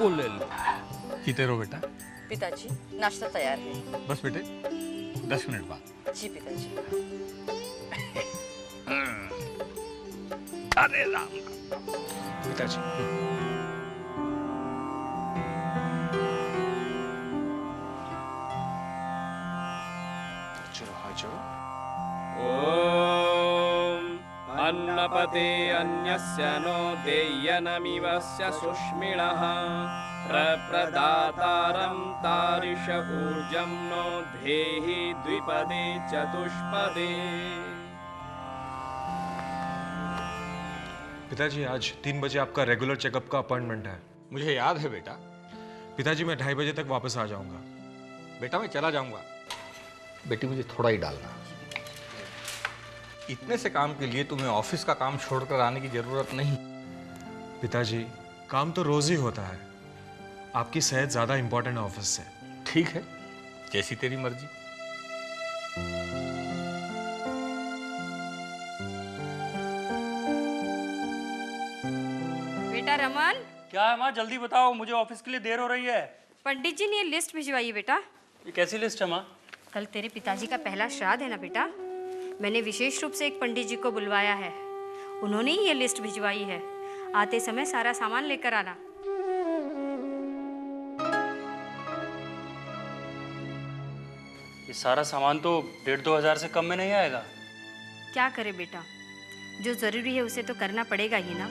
को ले लो। जीते रहो बेटा। पिताजी नाश्ता तैयार है। बस बेटे 10 मिनट बाद। जी पिताजी। अरे राम पिताजी चलो हाथ जोड़ो। ॐ अन्नपते अन्यस्य नो देयनमिवस्य सुष्मिणः प्रप्रदातारं तारिष ऊर्जं नो धेहि द्विपदे चतुष्पदे। पिताजी आज 3 बजे आपका रेगुलर चेकअप का अपॉइंटमेंट है। मुझे याद है बेटा। पिताजी मैं 2:30 बजे तक वापस आ जाऊंगा। बेटा मैं चला जाऊंगा। बेटी मुझे थोड़ा ही डालना। इतने से काम के लिए तुम्हें ऑफिस का काम छोड़कर आने की जरूरत नहीं। पिताजी काम तो रोज ही होता है, आपकी सेहत ज्यादा इंपॉर्टेंट है ऑफिस से। ठीक है, जैसी तेरी मर्जी। बेटा रमन, क्या है माँ, जल्दी बताओ, मुझे ऑफिस के लिए देर हो रही है। पंडित जी ने ये लिस्ट भिजवाई है बेटा। ये कैसी लिस्ट है माँ? कल तेरे पिताजी का पहला श्राद्ध है ना बेटा। मैंने विशेष रूप से एक पंडित जी को बुलवाया है, उन्होंने ही ये लिस्ट भिजवाई है। आते समय सारा सामान लेकर आना। ये सारा सामान तो 1,500-2 हज़ार से कम में नहीं आएगा। क्या करे बेटा, जो जरूरी है उसे तो करना पड़ेगा ही ना।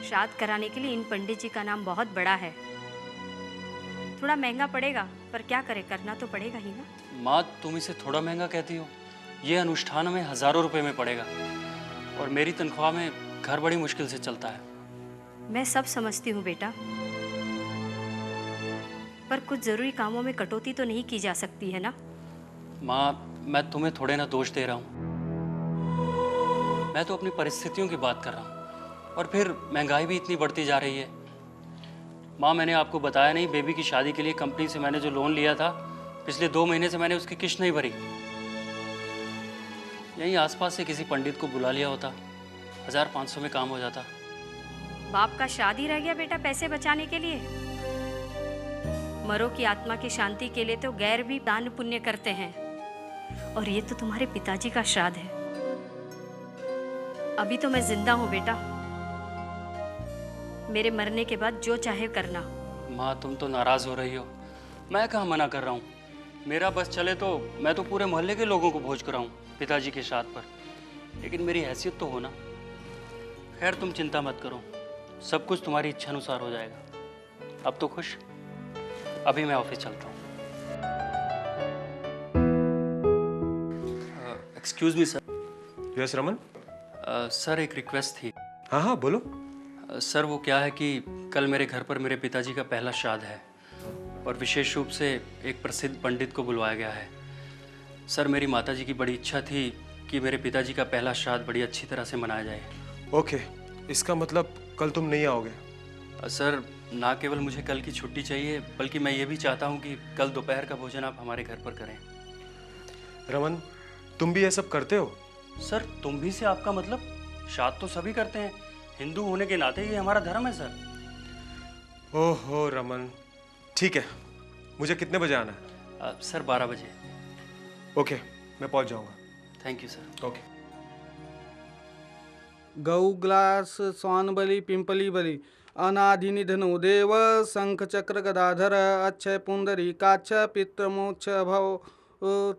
श्राद्ध कराने के लिए इन पंडित जी का नाम बहुत बड़ा है। थोड़ा महंगा पड़ेगा, पर क्या करे, करना तो पड़ेगा ही ना। माँ तुम इसे थोड़ा महंगा कहती हो। ये अनुष्ठान में हज़ारों रुपए में पड़ेगा और मेरी तनख्वाह में घर बड़ी मुश्किल से चलता है। मैं सब समझती हूँ बेटा, पर कुछ जरूरी कामों में कटौती तो नहीं की जा सकती है ना। माँ मैं तुम्हें थोड़े ना दोष दे रहा हूँ, मैं तो अपनी परिस्थितियों की बात कर रहा हूँ। और फिर महंगाई भी इतनी बढ़ती जा रही है। माँ मैंने आपको बताया नहीं, बेबी की शादी के लिए कंपनी से मैंने जो लोन लिया था, पिछले 2 महीने से मैंने उसकी किश्त नहीं भरी। यहीं आसपास से किसी पंडित को बुला लिया होता, 1,500 में काम हो जाता। बाप का शादी रह गया बेटा पैसे बचाने के लिए। मरो की आत्मा की शांति के लिए तो गैर भी दान पुण्य करते हैं, और ये तो तुम्हारे पिताजी का श्राद्ध है। अभी तो मैं जिंदा हूँ बेटा, मेरे मरने के बाद जो चाहे करना। माँ तुम तो नाराज हो रही हो, मैं कहाँ मना कर रहा हूँ। मेरा बस चले तो मैं तो पूरे मोहल्ले के लोगों को भोज कराऊँ पिताजी के श्राद्ध पर, लेकिन मेरी हैसियत तो हो ना। खैर तुम चिंता मत करो, सब कुछ तुम्हारी इच्छा अनुसार हो जाएगा। अब तो खुश। अभी मैं ऑफिस चलता हूँ। Excuse me sir. Yes Raman. Sir एक रिक्वेस्ट थी। हाँ हाँ बोलो। सर वो क्या है कि कल मेरे घर पर मेरे पिताजी का पहला श्राद्ध है और विशेष रूप से एक प्रसिद्ध पंडित को बुलवाया गया है। सर मेरी माताजी की बड़ी इच्छा थी कि मेरे पिताजी का पहला श्राद्ध बड़ी अच्छी तरह से मनाया जाए। ओके, इसका मतलब कल तुम नहीं आओगे? सर ना केवल मुझे कल की छुट्टी चाहिए, बल्कि मैं ये भी चाहता हूँ कि कल दोपहर का भोजन आप हमारे घर पर करें। रमन तुम भी ये सब करते हो? सर तुम भी से आपका मतलब? श्राद्ध तो सभी करते हैं, हिंदू होने के नाते ये हमारा धर्म है सर। ओहो रमन, ठीक है, मुझे कितने बजे आना है? सर 12 बजे। ओके, मैं पहुंच जाऊंगा। Thank you sir. ओके। गौ ग्लास स्वान बलि पिंपली बलि अनाधिनिधनो देव शंख चक्र गदाधर अक्षय पुंडरी काक्ष पितृमोक्ष भव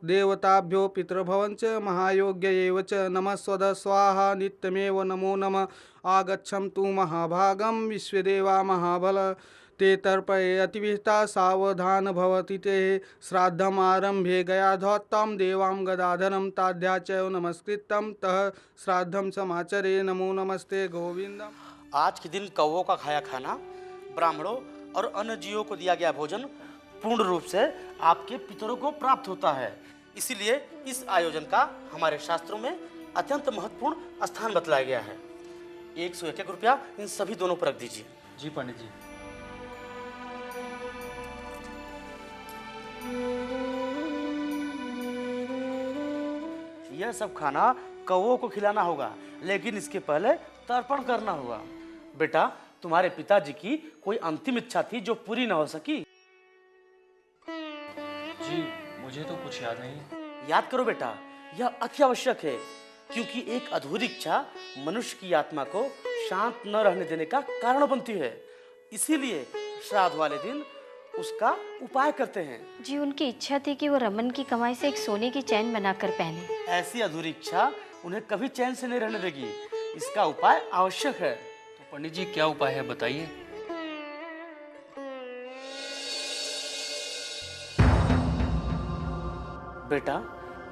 देवताभ्यो पितृभवञ्च महायोग्य एव च नमः स्वधा स्वाहा नित्यमेव नमो नमः आगच्छन्तु महाभागं विश्वदेवा महाबल ते तर्पये अतिविहिता सावधान भवति ते श्राद्धम आरंभे गया धौत्तम देवां गदाधरं ताध्या च नमस्कृतं तः श्राद्धम समाचरे नमो नमस्ते गोविंदम। आज के दिन कौवों का खाया खाना, ब्राह्मणों और अन्य जीवों को दिया गया भोजन पूर्ण रूप से आपके पितरों को प्राप्त होता है। इसीलिए इस आयोजन का हमारे शास्त्रों में अत्यंत महत्वपूर्ण स्थान बतलाया गया है। 101 रुपया इन सभी दोनों पर रख दीजिए। जी पंडित जी। यह सब खाना कौवों को खिलाना होगा, लेकिन इसके पहले तर्पण करना होगा। बेटा तुम्हारे पिताजी की कोई अंतिम इच्छा थी जो पूरी न हो सकी? जी मुझे तो कुछ याद नहीं है। याद करो बेटा, यह अति आवश्यक है, क्योंकि एक अधूरी इच्छा मनुष्य की आत्मा को शांत न रहने देने का कारण बनती है। इसीलिए श्राद्ध वाले दिन उसका उपाय करते हैं। जी उनकी इच्छा थी कि वो रमन की कमाई से एक सोने की चैन बनाकर पहने। ऐसी अधूरी इच्छा उन्हें कभी चैन से नहीं रहने देगी। इसका उपाय आवश्यक है। तो पंडित जी क्या उपाय है बताइए। बेटा,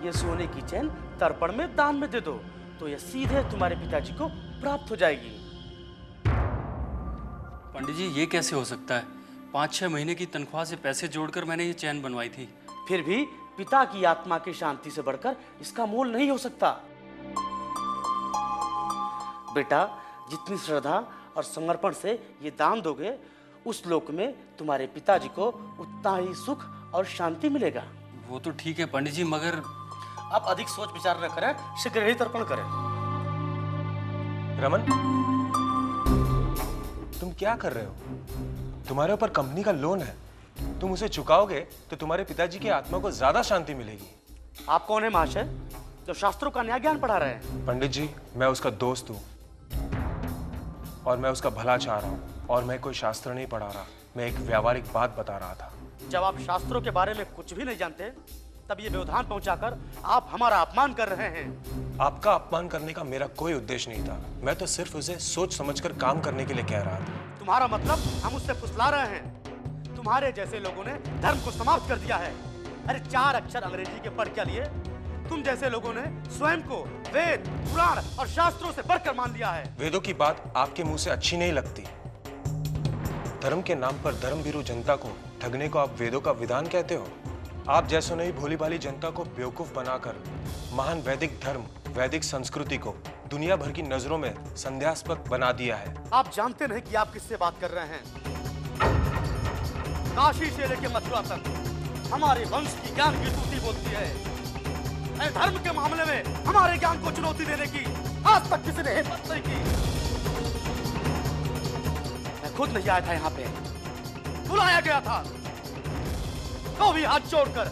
ये सोने की चैन तर्पण में दान में दे दो, तो यह सीधे तुम्हारे पिताजी को प्राप्त हो जाएगी। पंडित जी ये कैसे हो सकता है? 5-6 महीने की तनख्वाह से पैसे जोड़कर मैंने ये चैन बनवाई थी। फिर भी पिता की आत्मा की शांति से बढ़कर इसका मोल नहीं हो सकता। बेटा, जितनी श्रद्धा और समर्पण से ये दान दोगे, उस लोक में तुम्हारे पिताजी को उतना ही सुख और शांति मिलेगा। वो तो ठीक है पंडित जी, मगर अब अधिक सोच विचार न करें, शीघ्र ही तर्पण करें। रमन, तुम क्या कर रहे हो? तुम्हारे ऊपर कंपनी का लोन है, तुम उसे चुकाओगे तो तुम्हारे पिताजी की आत्मा को ज्यादा शांति मिलेगी। आप कौन है महाशय, जो शास्त्रों का न्याय ज्ञान पढ़ा रहे हैं? पंडित जी, मैं उसका दोस्त हूँ और मैं उसका भला चाह रहा हूँ, और मैं कोई शास्त्र नहीं पढ़ा रहा, मैं एक व्यावहारिक बात बता रहा था। जब आप शास्त्रों के बारे में कुछ भी नहीं जानते, तब ये व्यवधान पहुंचाकर आप हमारा अपमान कर रहे हैं। आपका अपमान करने का मेरा कोई उद्देश्य नहीं था, मैं तो सिर्फ उसे सोच समझकर काम करने के लिए कह रहा था। तुम्हारा मतलब हम उससे फुसला रहे हैं? तुम्हारे जैसे लोगों ने धर्म को समाप्त कर दिया है। अरे 4 अक्षर अंग्रेजी के पढ़ क्या लिए? तुम जैसे लोगों ने स्वयं को वेद, पुराण और शास्त्रों से बढ़कर मान लिया है। वेदों की बात आपके मुंह से अच्छी नहीं लगती। धर्म के नाम पर धर्मभीरू जनता को ठगने को आप वेदों का विधान कहते हो? आप जैसों ने भोली भाली जनता को बेवकूफ बनाकर महान वैदिक धर्म, वैदिक संस्कृति को दुनिया भर की नजरों में संदेहास्पद बना दिया है। आप जानते नहीं कि आप किससे बात कर रहे हैं। काशी से लेकर मथुरा तक हमारे वंश की ज्ञान की स्तुति बोलती है। धर्म के मामले में हमारे ज्ञान को चुनौती देने की आज तक किसी ने हिम्मत नहीं की। मैं खुद नहीं आया था यहाँ पे, बुलाया गया था, तो भी हाथ जोड़कर।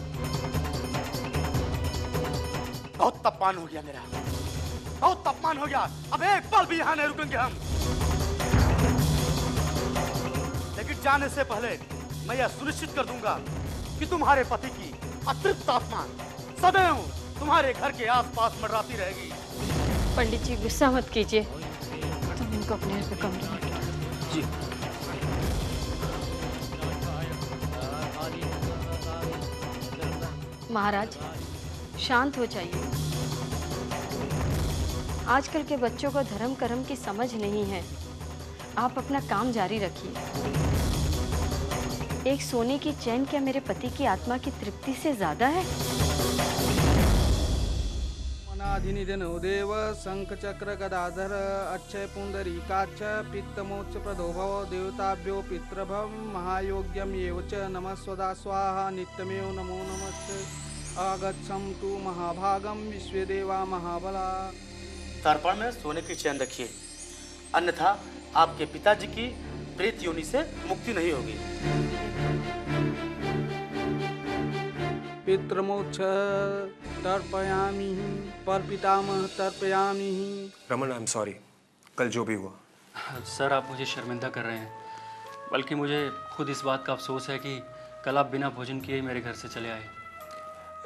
बहुत अपमान हो गया मेरा, बहुत अपमान हो गया। अब एक पल भी यहाँ नहीं रुकेंगे हम। लेकिन जाने से पहले मैं यह सुनिश्चित कर दूंगा कि तुम्हारे पति की अतृप्त आत्मा सदैव तुम्हारे घर के आसपास मंडराती रहेगी। पंडित जी गुस्सा मत कीजिए, तुम इनको अपने घर पे कमरे में बिठाओ। जी। महाराज शांत हो जाइए। आजकल के बच्चों को धर्म कर्म की समझ नहीं है। आप अपना काम जारी रखिए। एक सोने की चैन क्या मेरे पति की आत्मा की तृप्ति से ज्यादा है? अनाधिनिधनो देव शंख चक्र गदाधर अक्षय पुंडरीकाक्ष पित्तमोक्ष प्रदो भव देवताभ्यो पितृभव महायोग्यम एव च नमः स्वदा स्वाहा नित्यमेव नमो नमस्ते आगच्छम तु महाभागम विश्वदेवा महाबला। तर्पण में सोने की चैन रखिए, अन्यथा आपके पिताजी की प्रेत योनि से मुक्ति नहीं होगी। पितृमोक्ष तर्पयामि, पर पितामह तर्पयामि। रमन, आई एम सॉरी, कल जो भी हुआ। सर आप मुझे शर्मिंदा कर रहे हैं, बल्कि मुझे खुद इस बात का अफसोस है कि कल आप बिना भोजन किए ही मेरे घर से चले आए।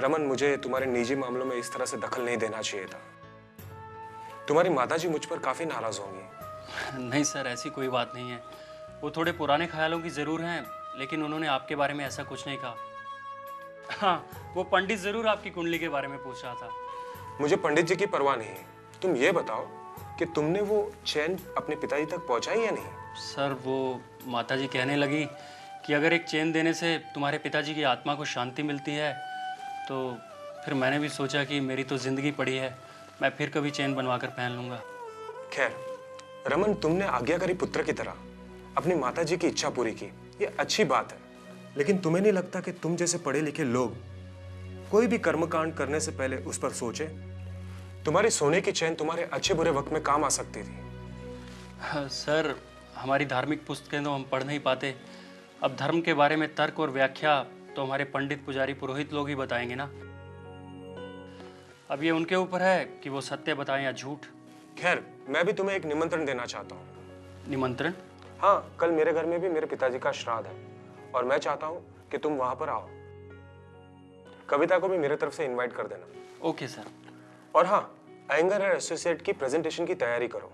रमन, मुझे तुम्हारे निजी मामलों में इस तरह से दखल नहीं देना चाहिए था। तुम्हारी माताजी मुझ पर काफी नाराज होंगी। नहीं सर, ऐसी कोई बात नहीं है। वो थोड़े पुराने ख्यालों की ज़रूर हैं, लेकिन उन्होंने आपके बारे में ऐसा कुछ नहीं कहा। हाँ, वो पंडित ज़रूर आपकी कुंडली के बारे में पूछ रहा था। मुझे पंडित जी की परवाह नहीं है। तुम ये बताओ कि तुमने वो चैन अपने पिताजी तक पहुंचाई या नहीं? सर वो माताजी कहने लगी कि अगर एक चैन देने से तुम्हारे पिताजी की आत्मा को शांति मिलती है, तो फिर मैंने भी सोचा कि मेरी तो ज़िंदगी पड़ी है, मैं फिर कभी चैन बनवा कर पहन लूँगा। खैर रमन, तुमने आज्ञाकारी पुत्र की तरह अपनी माताजी की इच्छा पूरी की, ये अच्छी बात है। लेकिन तुम्हें नहीं लगता कि तुम जैसे पढ़े लिखे लोग कोई भी कर्मकांड करने से पहले उस पर सोचे? तुम्हारी सोने की चैन तुम्हारे अच्छे बुरे वक्त में काम आ सकती थी। सर हमारी धार्मिक पुस्तकें तो हम पढ़ नहीं पाते, अब धर्म के बारे में तर्क और व्याख्या तो हमारे पंडित पुजारी पुरोहित लोग ही बताएंगे ना। अब ये उनके ऊपर है कि वो सत्य बताएं या झूठ। खैर, मैं भी तुम्हें एक निमंत्रण देना चाहता हूँ। निमंत्रण? हाँ, कल मेरे घर में भी मेरे पिताजी का श्राद्ध है और मैं चाहता हूँ कि तुम वहां पर आओ। कविता को भी मेरे तरफ से इनवाइट कर देना। Okay sir. और हाँ, अयंगर और एसोसिएट की प्रेजेंटेशन की तैयारी करो,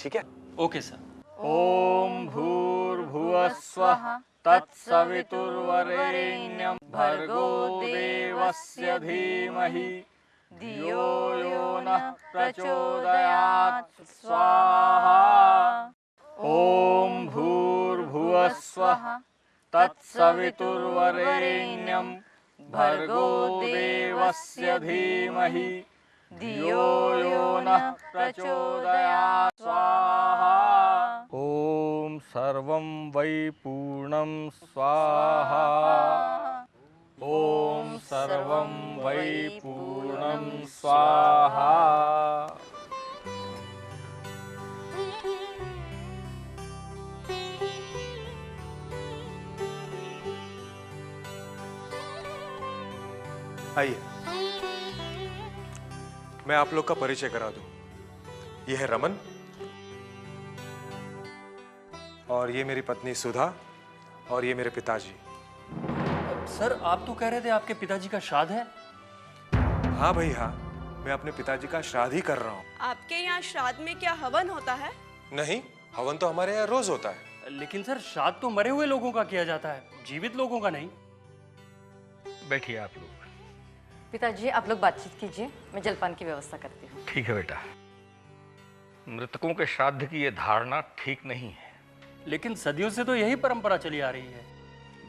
ठीक है? Okay sir. ओम भूर्भुवस्वः तत्सवितुर्वरेण्यं भर्गो देवस्य धीमहि धियो यो नः प्रचोदयात् स्वाहा। ओम भूर्भुवस्वः तत्सवितुर्वरेण्यं भर्गो देवस्य धीमहि धियो यो नः प्रचोदयात् स्वाहा। ओम सर्वं वै पूर्णं स्वाहा। ओम सर्वं वै पूर्णं स्वाहा। आइए, मैं आप लोग का परिचय करा दूं। यह है रमन और ये मेरी पत्नी सुधा और ये मेरे पिताजी। सर, आप तो कह रहे थे आपके पिताजी का श्राद्ध है। हाँ भाई हाँ, मैं अपने पिताजी का श्राद्ध ही कर रहा हूँ। आपके यहाँ श्राद्ध में क्या हवन होता है? नहीं, हवन तो हमारे यहाँ रोज होता है। लेकिन सर, श्राद्ध तो मरे हुए लोगों का किया जाता है, जीवित लोगों का नहीं। बैठिए आप लोग। पिताजी, आप लोग बातचीत कीजिए, मैं जलपान की व्यवस्था करती हूँ। ठीक है बेटा। मृतकों के श्राद्ध की यह धारणा ठीक नहीं है। लेकिन सदियों से तो यही परंपरा चली आ रही है।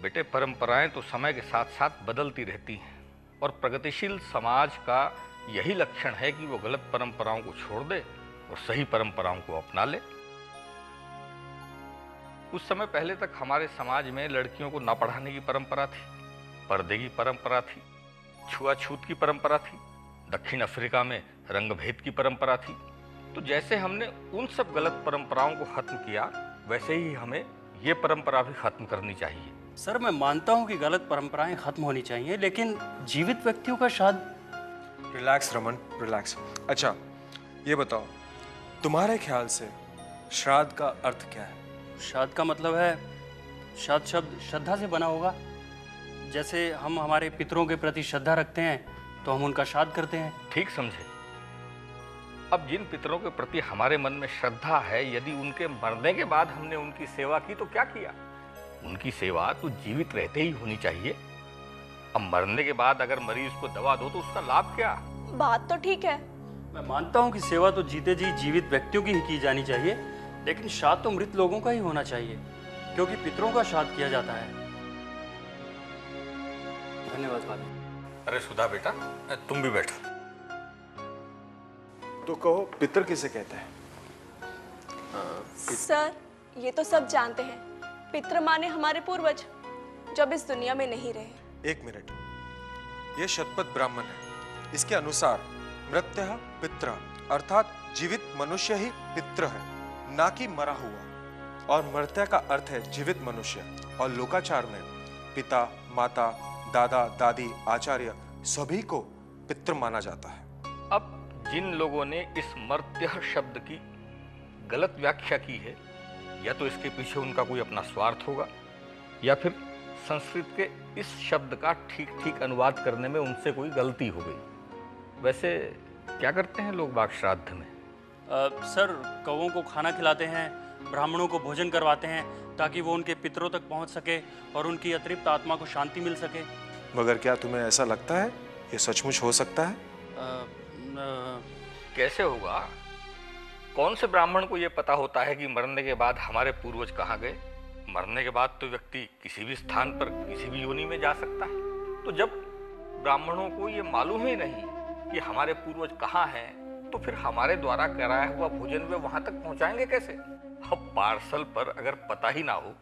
बेटे, परंपराएं तो समय के साथ साथ बदलती रहती हैं और प्रगतिशील समाज का यही लक्षण है कि वो गलत परंपराओं को छोड़ दे और सही परंपराओं को अपना ले। कुछ समय पहले तक हमारे समाज में लड़कियों को न पढ़ाने की परंपरा थी, पर्दे की परंपरा थी, छुआछूत की परंपरा थी, दक्षिण अफ्रीका में रंगभेद की परंपरा थी। तो जैसे हमने उन सब गलत परंपराओं को खत्म किया, वैसे ही हमें ये परंपरा भी खत्म करनी चाहिए। सर, मैं मानता हूं कि गलत परंपराएं खत्म होनी चाहिए, लेकिन जीवित व्यक्तियों का श्राद्ध। Relax Raman, relax. अच्छा, ये बताओ, तुम्हारे ख्याल से श्राद्ध का अर्थ क्या है? श्राद्ध का मतलब है, श्राद्ध शब्द श्रद्धा से बना होगा। जैसे हम हमारे पितरों के प्रति श्रद्धा रखते हैं तो हम उनका श्राद्ध करते हैं। ठीक समझे। अब जिन पितरों के प्रति हमारे मन में श्रद्धा है, यदि उनके मरने के बाद हमने उनकी सेवा की तो क्या किया? उनकी सेवा तो जीवित रहते ही होनी चाहिए। अब मरने के बाद अगर मरीज को दवा दो तो उसका लाभ क्या? बात तो ठीक है। मैं मानता हूं कि सेवा तो जीते जी जीवित व्यक्तियों की ही की जानी चाहिए, लेकिन श्राद्ध तो मृत लोगों का ही होना चाहिए, क्योंकि पितरों का श्राद्ध किया जाता है। धन्यवाद भाभी। अरे सुधा बेटा, तुम भी बैठो। तो कहो, पितर किसे कहते हैं? सर, ये तो सब जानते हैं। पितृ माने हमारे पूर्वज, जब इस दुनिया में नहीं रहे। एक मिनट, ये शतपथ ब्राह्मण है। इसके अनुसार मृत्यः पित्र अर्थात जीवित मनुष्य ही पितृ है, ना कि मरा हुआ। और मृत्य का अर्थ है जीवित मनुष्य। और लोकाचार में पिता, माता, दादा, दादी, आचार्य सभी को पितृ माना जाता है। अब जिन लोगों ने इस मर्त्य शब्द की गलत व्याख्या की है, या तो इसके पीछे उनका कोई अपना स्वार्थ होगा, या फिर संस्कृत के इस शब्द का ठीक ठीक अनुवाद करने में उनसे कोई गलती हो गई। वैसे क्या करते हैं लोग बाग श्राद्ध में? सर, कौवों को खाना खिलाते हैं, ब्राह्मणों को भोजन करवाते हैं, ताकि वो उनके पितरों तक पहुंच सके और उनकी अतृप्त आत्मा को शांति मिल सके। मगर क्या तुम्हें ऐसा लगता है ये सचमुच हो सकता है? कैसे होगा? कौन से ब्राह्मण को ये पता होता है कि मरने के बाद हमारे पूर्वज कहाँ गए? मरने के बाद तो व्यक्ति किसी भी स्थान पर किसी भी योनि में जा सकता है। तो जब ब्राह्मणों को ये मालूम ही नहीं कि हमारे पूर्वज कहाँ हैं, तो फिर हमारे द्वारा कराया हुआ भोजन वे वहां तक पहुंचाएंगे कैसे? अब पार्सल पर अगर पता ही ना हो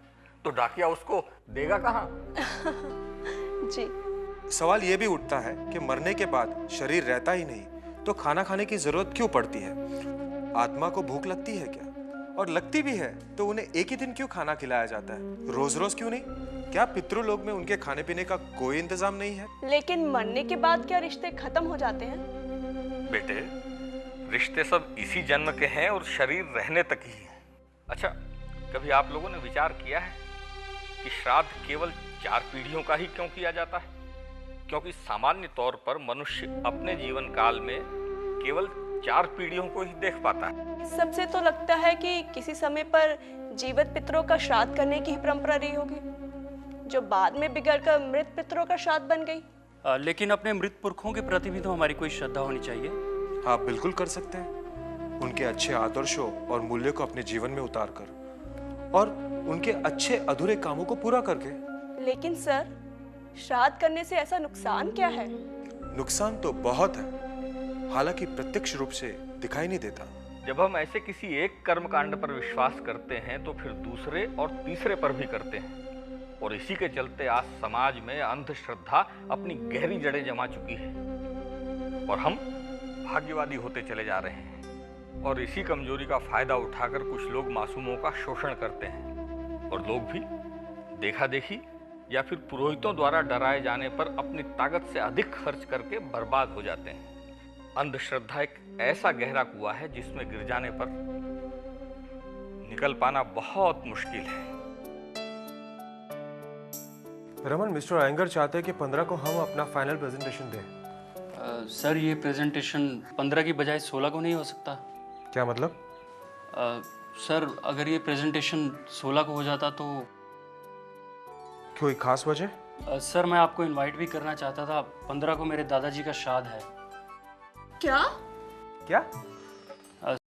तो डाकिया उसको देगा कहाँ? जी। सवाल ये भी उठता है कि मरने के बाद शरीर रहता ही नहीं तो खाना खाने की जरूरत क्यों पड़ती है? आत्मा को भूख लगती है क्या? और लगती भी है तो उन्हें एक ही दिन क्यों खाना खिलाया जाता है, रोज रोज क्यों नहीं? क्या पितृलोक में उनके खाने पीने का कोई इंतजाम नहीं है? लेकिन मरने के बाद क्या रिश्ते खत्म हो जाते हैं? बेटे, रिश्ते सब इसी जन्म के हैं और शरीर रहने तक ही है। अच्छा, कभी आप लोगों ने विचार किया है कि श्राद्ध केवल 4 पीढ़ियों का ही क्यों किया जाता है? क्योंकि सामान्य तौर पर मनुष्य अपने जीवन काल में केवल 4 पीढ़ियों को ही देख पाता है। सबसे तो लगता है कि किसी समय पर जीवित पितरों का श्राद्ध करने की ही परंपरा रही होगी, जो बाद में बिगड़कर मृत पितरों का श्राद्ध बन गई। लेकिन अपने मृत पुरखों के प्रति भी तो हमारी कोई श्रद्धा होनी चाहिए। आप बिल्कुल कर सकते हैं, उनके अच्छे आदर्शों और मूल्यों को अपने जीवन में उतार कर और उनके अच्छे अधूरे कामों को पूरा करके। लेकिन सर, श्राद्ध करने से ऐसा नुकसान क्या है? नुकसान तो बहुत है, हालांकि प्रत्यक्ष रूप से दिखाई नहीं देता। जब हम ऐसे किसी एक कर्मकांड पर विश्वास करते हैं तो फिर दूसरे और तीसरे पर भी करते हैं, और इसी के चलते आज समाज में अंधश्रद्धा अपनी गहरी जड़ें जमा चुकी है और हम भाग्यवादी होते चले जा रहे हैं। और इसी कमजोरी का फायदा उठाकर कुछ लोग मासूमों का शोषण करते हैं, और लोग भी देखा देखी या फिर पुरोहितों द्वारा डराए जाने पर अपनी ताकत से अधिक खर्च करके बर्बाद हो जाते हैं। अंधश्रद्धा एक ऐसा गहरा कुआं है जिसमें गिर जाने पर निकल पाना बहुत मुश्किल है। रमन, मिस्टर अयंगर चाहते हैं कि 15 को हम अपना फाइनल प्रेजेंटेशन दें। सर, ये प्रेजेंटेशन 15 की बजाय 16 को नहीं हो सकता? क्या मतलब? सर, अगर ये प्रेजेंटेशन 16 को हो जाता तो। कोई खास वजह? सर, मैं आपको इनवाइट भी करना चाहता था। 15 को मेरे दादाजी का श्राद्ध है। क्या? क्या?